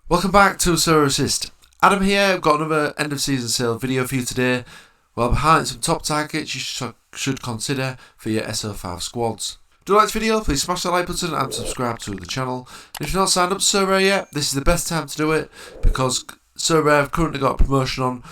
Welcome back to Sorare Assist. Adam here. I've got another end of season sale video for you today. Well, behind some top targets you should consider for your SO5 squads. Do you like this video? Please smash the like button and subscribe to the channel. And if you're not signed up to Sorare yet, this is the best time to do it because Sorare have currently got a promotion on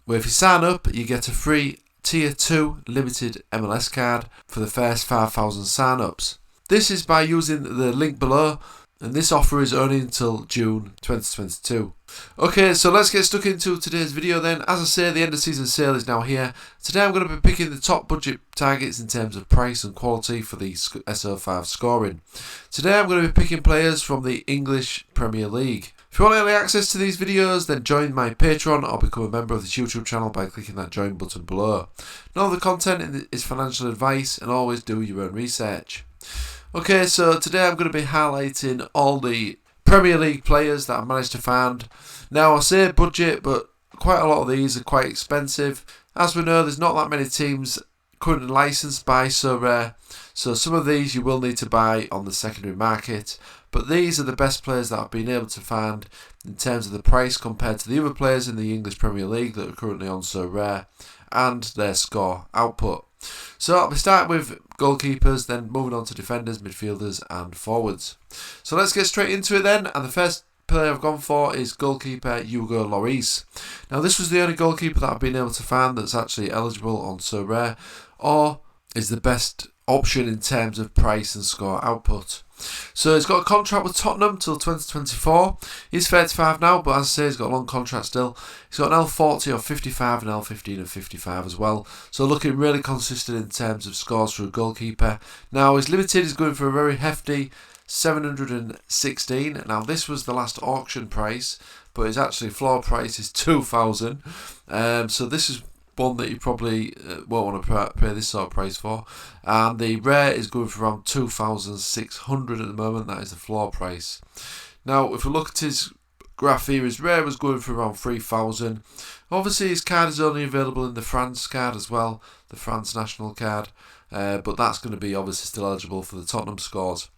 where if you sign up, you get a free Tier 2 limited MLS card for the first 5,000 sign-ups. This is by using the link below. And this offer is only until June 2022. Okay, so let's get stuck into today's video then. As I say, the end of season sale is now here. Today I'm going to be picking the top budget targets in terms of price and quality for the SO5 scoring. Today I'm going to be picking players from the English Premier League. If you want early access to these videos, then join my Patreon or become a member of this YouTube channel by clicking that join button below. None of the content is financial advice and always do your own research. Okay, so today I'm going to be highlighting all the Premier League players that I've managed to find. Now, I say budget, but quite a lot of these are quite expensive. As we know, there's not that many teams currently licensed by Sorare, so some of these you will need to buy on the secondary market. But these are the best players that I've been able to find in terms of the price compared to the other players in the English Premier League that are currently on Sorare and their score output. So I'll be starting with goalkeepers, then moving on to defenders, midfielders and forwards. So let's get straight into it then, and the first player I've gone for is goalkeeper Hugo Lloris. Now this was the only goalkeeper that I've been able to find that's actually eligible on Sorare or is the best option in terms of price and score output. So he's got a contract with Tottenham till 2024. He's 35 now, but as I say, he's got a long contract still. He's got an L40 of 55 and L15 of 55 as well. So looking really consistent in terms of scores for a goalkeeper. Now his limited is going for a very hefty 716. Now this was the last auction price, but his actually floor price is 2,000. So this is one that you probably won't want to pay this sort of price for, and the rare is going for around 2,600 at the moment. That is the floor price. Now if we look at his graph here, his rare was going for around 3,000. Obviously his card is only available in the France card as well, the France national card, but that's going to be obviously still eligible for the Tottenham scores.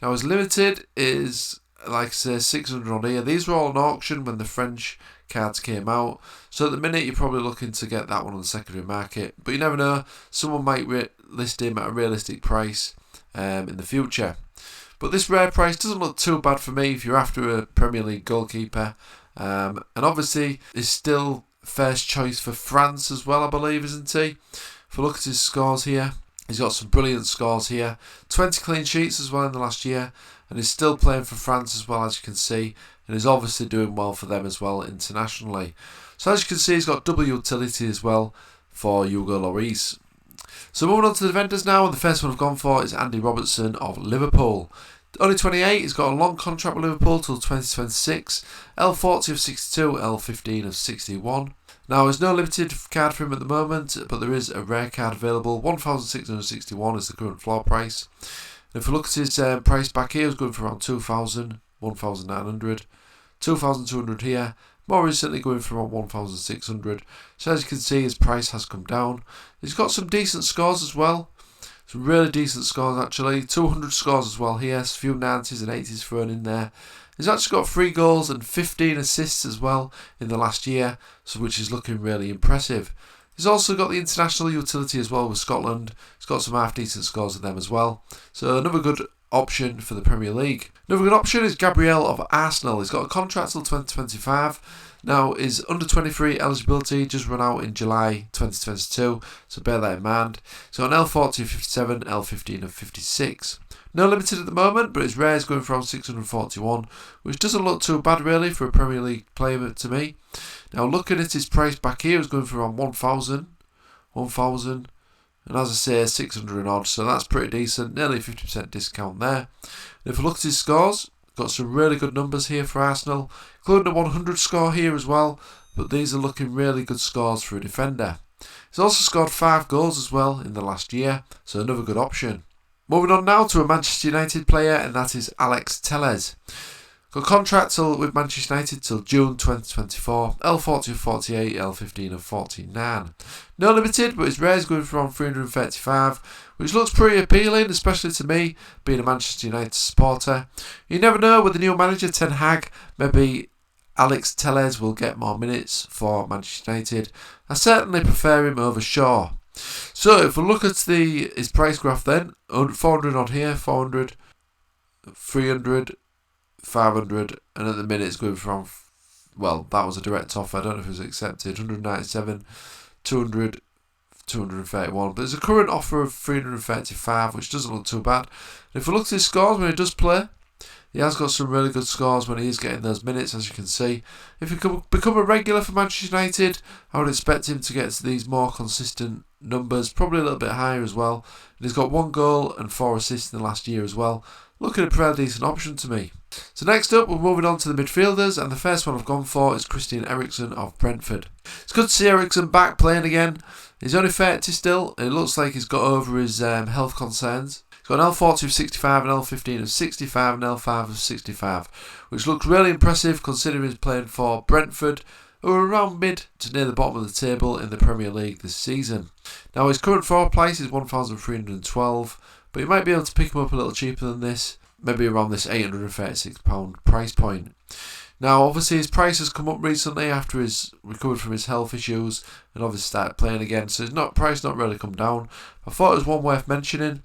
Now his limited is, like I say, 600 on here. These were all on auction when the French cards came out, so at the minute you're probably looking to get that one on the secondary market, but you never know, someone might list him at a realistic price in the future. But this rare price doesn't look too bad for me if you're after a Premier League goalkeeper, and obviously is still first choice for France as well, I believe, isn't he? If we look at his scores here, he's got some brilliant scores here, 20 clean sheets as well in the last year, and he's still playing for France as well, as you can see, and he's obviously doing well for them as well internationally. So as you can see, he's got double utility as well for Hugo Lloris. So moving on to the defenders now, and the first one I've gone for is Andy Robertson of Liverpool. Only 28, he's got a long contract with Liverpool till 2026, L40 of 62, L15 of 61. Now there's no limited card for him at the moment, but there is a rare card available. 1,661 is the current floor price. And if we look at his price back here, he's going for around 2,000, 1,900, 2,200 here. More recently going for around 1,600. So as you can see, his price has come down. He's got some decent scores as well. Some really decent scores actually. 200 scores as well here. A few 90s and 80s thrown in there. He's actually got 3 goals and 15 assists as well in the last year, so which is looking really impressive. He's also got the international utility as well with Scotland. He's got some half decent scores with them as well. So another good option for the Premier League. Another good option is Gabriel of Arsenal. He's got a contract till 2025. Now his under 23 eligibility just run out in July 2022, so bear that in mind. So on L40 of 57, L15 of 56. No limited at the moment, but his rare is going for around 641, which doesn't look too bad really for a Premier League player to me. Now looking at his price back here, it's going for around 1,000, and as I say, 600 and odd, so that's pretty decent, nearly 50% discount there. And if we look at his scores, got some really good numbers here for Arsenal, including a 100 score here as well, but these are looking really good scores for a defender. He's also scored 5 goals as well in the last year, so another good option. Moving on now to a Manchester United player, and that is Alex Tellez. Got a contract with Manchester United till June 2024. L40 of 48, L15 of 49. No limited, but his rare is going for around 335, which looks pretty appealing, especially to me, being a Manchester United supporter. You never know, with the new manager, Ten Hag, maybe Alex Tellez will get more minutes for Manchester United. I certainly prefer him over Shaw. So if we look at his price graph then, 400 on here, 400, 300, 500, and at the minute it's going from, well, that was a direct offer, I don't know if it was accepted, 197, 200, 231, but there's a current offer of 335, which doesn't look too bad. And if we look at his scores when he does play, he has got some really good scores when he is getting those minutes, as you can see. If he could become a regular for Manchester United, I would expect him to get to these more consistent numbers, probably a little bit higher as well. And he's got 1 goal and 4 assists in the last year as well. Looking a pretty decent option to me. So next up, we're moving on to the midfielders, and the first one I've gone for is Christian Eriksen of Brentford. It's good to see Eriksen back playing again. He's only 30 still, and it looks like he's got over his health concerns. He's got an L40 of 65, an L15 of 65, and an L5 of 65, which looks really impressive considering he's playing for Brentford, who are around mid to near the bottom of the table in the Premier League this season. Now his current forward price is 1,312, but you might be able to pick him up a little cheaper than this, maybe around this £836 price point. Now obviously his price has come up recently after he's recovered from his health issues and obviously started playing again, so his price not really come down. I thought it was one worth mentioning.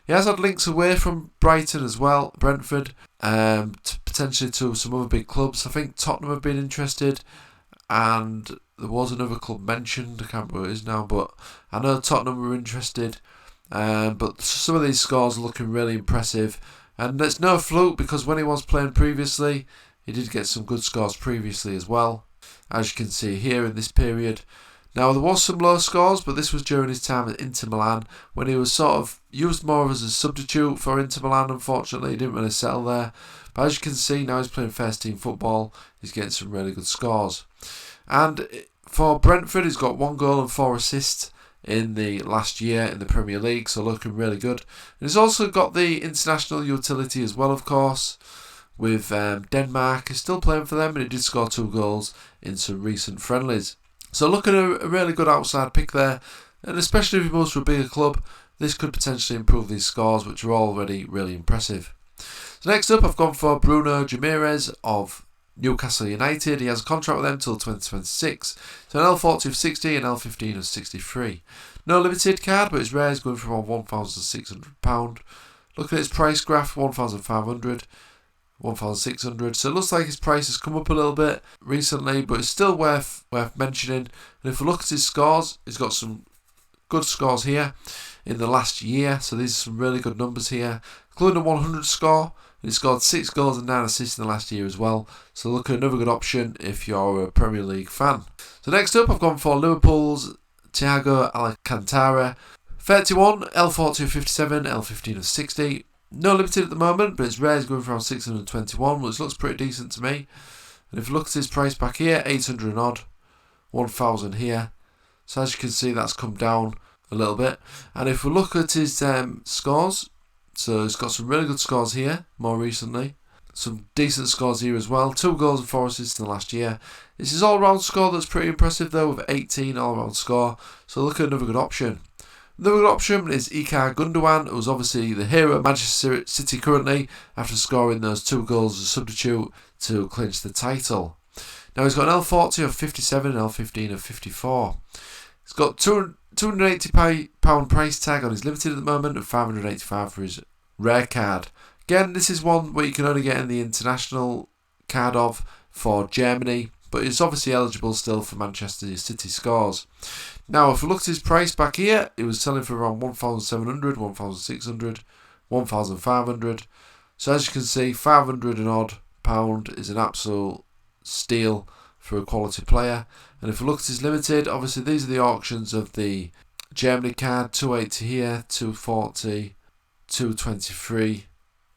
He has had links away from Brighton as well, Brentford, potentially to some other big clubs. I think Tottenham have been interested, and there was another club mentioned, I can't remember what it is now, but I know Tottenham were interested. But some of these scores are looking really impressive, and it's no fluke because when he was playing previously, he did get some good scores previously as well, as you can see here in this period. Now there was some low scores, but this was during his time at Inter Milan when he was sort of used more as a substitute for Inter Milan. Unfortunately, he didn't really settle there. But as you can see, now he's playing first team football. He's getting some really good scores. And for Brentford, he's got 1 goal and 4 assists in the last year in the Premier League, so looking really good. And he's also got the international utility as well, of course, with Denmark. He's still playing for them, and he did score 2 goals in some recent friendlies. So looking at a really good outside pick there, and especially if he moves to a bigger club, this could potentially improve these scores, which are already really impressive. So next up, I've gone for Bruno Ramirez of Newcastle United. He has a contract with them until 2026. So an L40 of 60 and L15 of 63. No limited card, but his rare is going from £1,600. Looking at his price graph, 1,500. 1,600. So it looks like his price has come up a little bit recently, but it's still worth mentioning. And if we look at his scores, he's got some good scores here in the last year. So these are some really good numbers here, including a 100 score. He scored 6 goals and 9 assists in the last year as well. So look at another good option if you're a Premier League fan. So next up, I've gone for Liverpool's Thiago Alcantara. 31, L40 of 57, L15 of 60. No limited at the moment, but his rare is going for around 621, which looks pretty decent to me. And if you look at his price back here, 800 and odd, 1,000 here. So as you can see, that's come down a little bit. And if we look at his scores, so he's got some really good scores here more recently. Some decent scores here as well. 2 goals and 4 assists in the last year. It's his all-round score that's pretty impressive though, with 18 all-round score. So look at another good option. Another good option is Gundogan, who's obviously the hero of Manchester City currently after scoring those 2 goals as a substitute to clinch the title. Now he's got an L40 of 57 and L15 of 54. He's got £280 price tag on his limited at the moment and £585 for his rare card. Again, this is one where you can only get in the international card of for Germany, but it's obviously eligible still for Manchester City scores. Now, if we look at his price back here, it was selling for around 1,700, 1,600, 1,500. So as you can see, 500 and odd pound is an absolute steal for a quality player. And if we look at his limited, obviously these are the auctions of the Germany card, 280 here, 240, 223,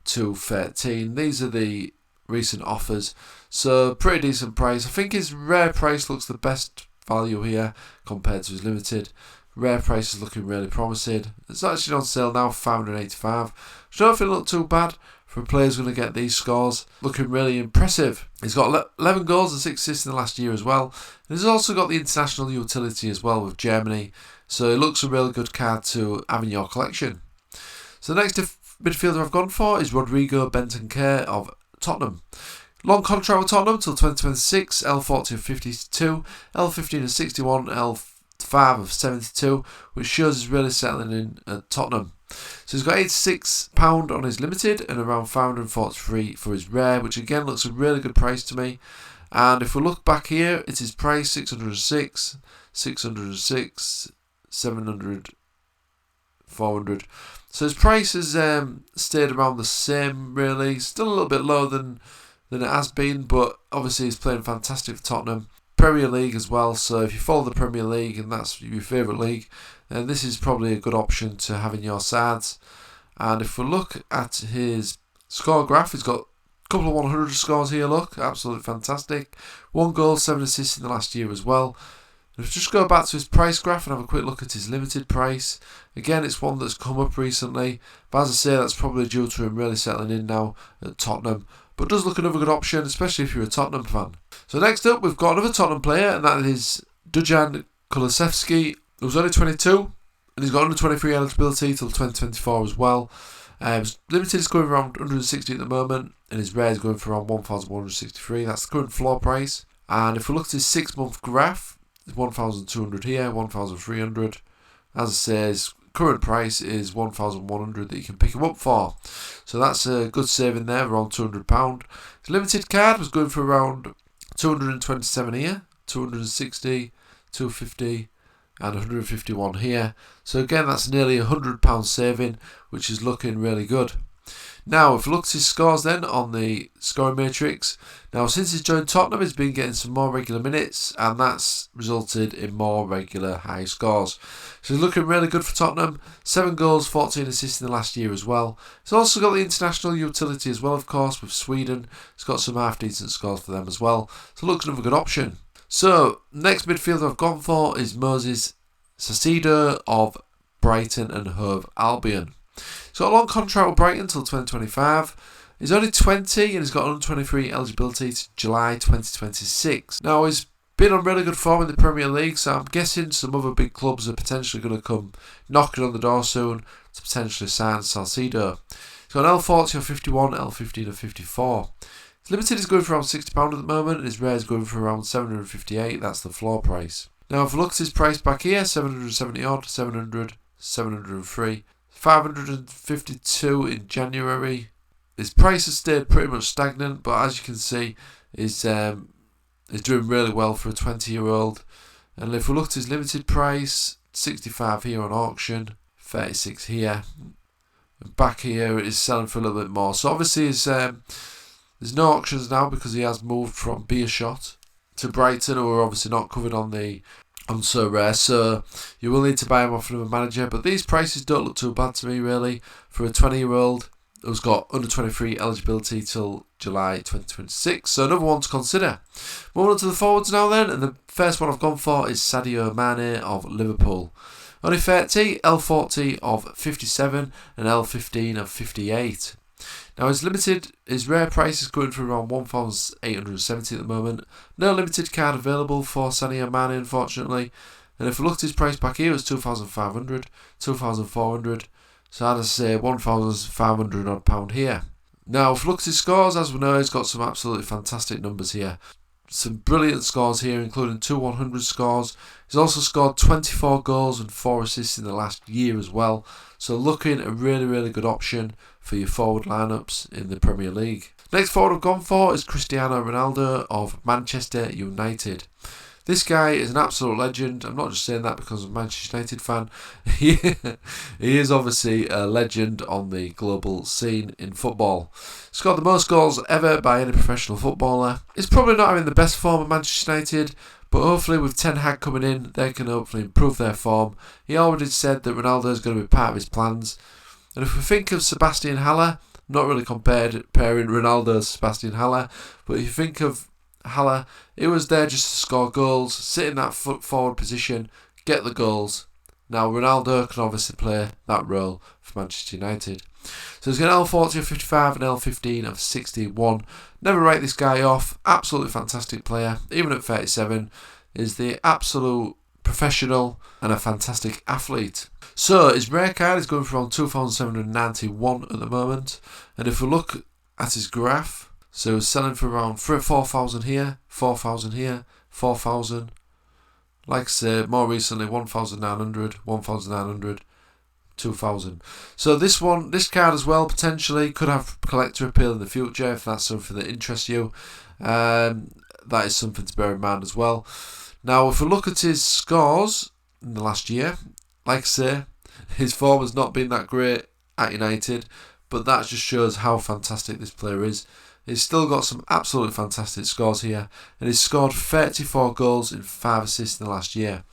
213. These are the recent offers. So pretty decent price. I think his rare price looks the best value here compared to his limited. Rare price is looking really promising. It's actually on sale now for £585, which I don't think look too bad for a player who's going to get these scores. Looking really impressive. He's got 11 goals and 6 assists in the last year as well. And he's also got the international utility as well with Germany. So it looks a really good card to have in your collection. So the next midfielder I've gone for is Rodrigo Bentancur of Tottenham. Long contract with Tottenham till 2026, L40 of 52, L15 of 61, L5 of 72, which shows he's really settling in at Tottenham. So he's got £86 on his limited and around £543 for his rare, which again looks a really good price to me. And if we look back here, it's his price 606, 606, 700, 400. So his price has stayed around the same really, still a little bit lower than it has been, but obviously he's playing fantastic for Tottenham. Premier League as well, so if you follow the Premier League and that's your favourite league, then this is probably a good option to have in your sides. And if we look at his score graph, he's got a couple of 100 scores here, look, absolutely fantastic. 1 goal, 7 assists in the last year as well. If we just go back to his price graph and have a quick look at his limited price, again it's one that's come up recently, but as I say, that's probably due to him really settling in now at Tottenham. But does look another good option, especially if you're a Tottenham fan. So next up, we've got another Tottenham player, and that is Dujan Kolosewski, who's only 22, and he's got under 23 eligibility till 2024 as well. His limited is going around 160 at the moment, and his rare is going for around 1,163. That's the current floor price. And if we look at his 6-month graph, it's 1,200 here, 1,300. As I say, his current price is 1,100 that you can pick him up for. So that's a good saving there, around £200. His limited card was going for around 227 here, 260, 250 and 151 here. So again, that's nearly £100 saving, which is looking really good. Now, if we look at his scores then on the scoring matrix, now since he's joined Tottenham, he's been getting some more regular minutes, and that's resulted in more regular high scores. So he's looking really good for Tottenham. 7 goals, 14 assists in the last year as well. He's also got the international utility as well, of course, with Sweden. He's got some half-decent scores for them as well. So looks another good option. So, next midfielder I've gone for is Moses Ceceda of Brighton and Hove Albion. He's got a long contract with Brighton until 2025. He's only 20 and he's got under 23 eligibility to July 2026. Now, he's been on really good form in the Premier League, so I'm guessing some other big clubs are potentially going to come knocking on the door soon to potentially sign Ceceda. He's got an L40 of 51, L15 of 54. His limited is going for around £60 at the moment, and his rare is going for around 758. That's the floor price. Now, if we look at his price back here, 770 odd, 700, 703. 552 in January. His price has stayed pretty much stagnant, but as you can see, is doing really well for a 20-year-old. And if we look at his limited price, 65 here on auction, 36 here. And back here it is selling for a little bit more. So obviously there's no auctions now because he has moved from Beershot to Brighton, who are obviously not covered on Sorare, so you will need to buy him off from a manager. But these prices don't look too bad to me really for a 20-year-old who's got under 23 eligibility till July 2026. So another one to consider. Moving on to the forwards now then, and the first one I've gone for is Sadio Mane of Liverpool. Only 30, L40 of 57 and L15 of 58. Now his rare price is going for around 1,870 at the moment. No limited card available for Sadio Mane, unfortunately. And if we look at his price back here, it's 2,500, 2,400. So as I say, 1,500 odd pound here. Now if we look at his scores, as we know, he's got some absolutely fantastic numbers here. Some brilliant scores here, including 2 100 scores. He's also scored 24 goals and 4 assists in the last year as well. So looking a really, really good option for your forward lineups in the Premier League. Next forward I've gone for is Cristiano Ronaldo of Manchester United. This guy is an absolute legend. I'm not just saying that because I'm a Manchester United fan. He is obviously a legend on the global scene in football. Scored the most goals ever by any professional footballer. He's probably not having the best form of Manchester United, but hopefully with Ten Hag coming in, they can hopefully improve their form. He already said that Ronaldo is going to be part of his plans. And if we think of Sebastian Haller, not really pairing Ronaldo to Sebastian Haller, but if you think of Haller, he was there just to score goals, sit in that forward position, get the goals. Now Ronaldo can obviously play that role for Manchester United. So he's got an L40 of 55 and L15 of 61. Never write this guy off. Absolutely fantastic player. Even at 37, is the absolute professional and a fantastic athlete. So his rare card is going for around 2,791 at the moment. And if we look at his graph, So selling for around 4,000 here, 4,000 here, 4,000. Like I say, more recently 1,900, 1,900, 2,000. So this card as well potentially could have collector appeal in the future if that's something that interests you. That is something to bear in mind as well. Now, if we look at his scores in the last year, like I say, his form has not been that great at United, but that just shows how fantastic this player is. He's still got some absolutely fantastic scores here, and he's scored 34 goals and 5 assists in the last year.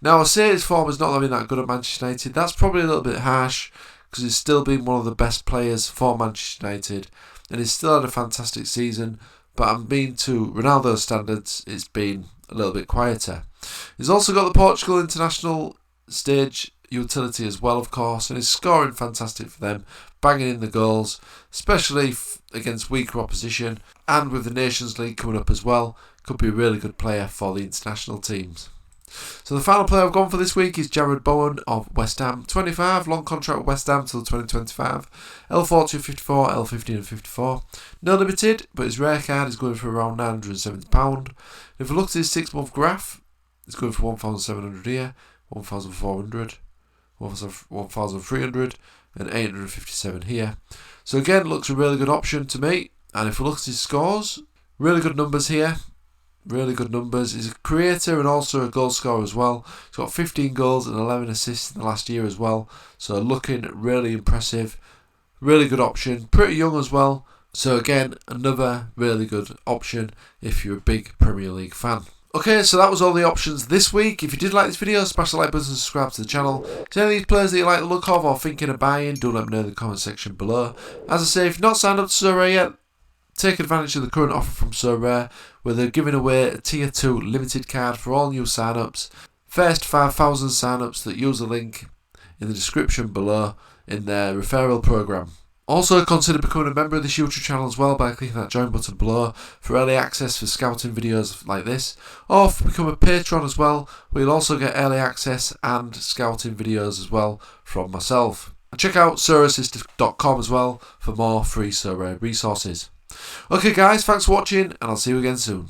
Now, I say his form has not been that good at Manchester United. That's probably a little bit harsh, because he's still been one of the best players for Manchester United, and he's still had a fantastic season, but I mean, to Ronaldo's standards, it's been a little bit quieter. He's also got the Portugal international stage utility as well, of course, and he's scoring fantastic for them, banging in the goals, especially against weaker opposition, and with the Nations League coming up as well, could be a really good player for the international teams. So the final player I've gone for this week is Jarrod Bowen of West Ham. 25, long contract with West Ham till 2025. L40 of 54, L15 of 54. No limited, but his rare card is going for around £970. If we look at his 6-month graph, it's going for 1,700 here, 1,400, 1,300 and 857 here. So again, looks a really good option to me. And if we look at his scores, really good numbers here. Really good numbers. He's a creator and also a goal scorer as well. He's got 15 goals and 11 assists in the last year as well. So looking really impressive. Really good option. Pretty young as well. So again, another really good option if you're a big Premier League fan. Okay, so that was all the options this week. If you did like this video, smash the like button and subscribe to the channel. If there's any of these players that you like the look of or thinking of buying, do let me know in the comment section below. As I say, if you've not signed up to Sorare yet, take advantage of the current offer from Sorare, where they're giving away a Tier 2 limited card for all new sign-ups. First 5,000 sign-ups that use the link in the description below in their referral program. Also, consider becoming a member of this YouTube channel as well by clicking that join button below for early access for scouting videos like this, or become a patron as well, where you'll also get early access and scouting videos as well from myself. And check out SorareAssist.com as well for more free Sorare resources. Okay guys, thanks for watching, and I'll see you again soon.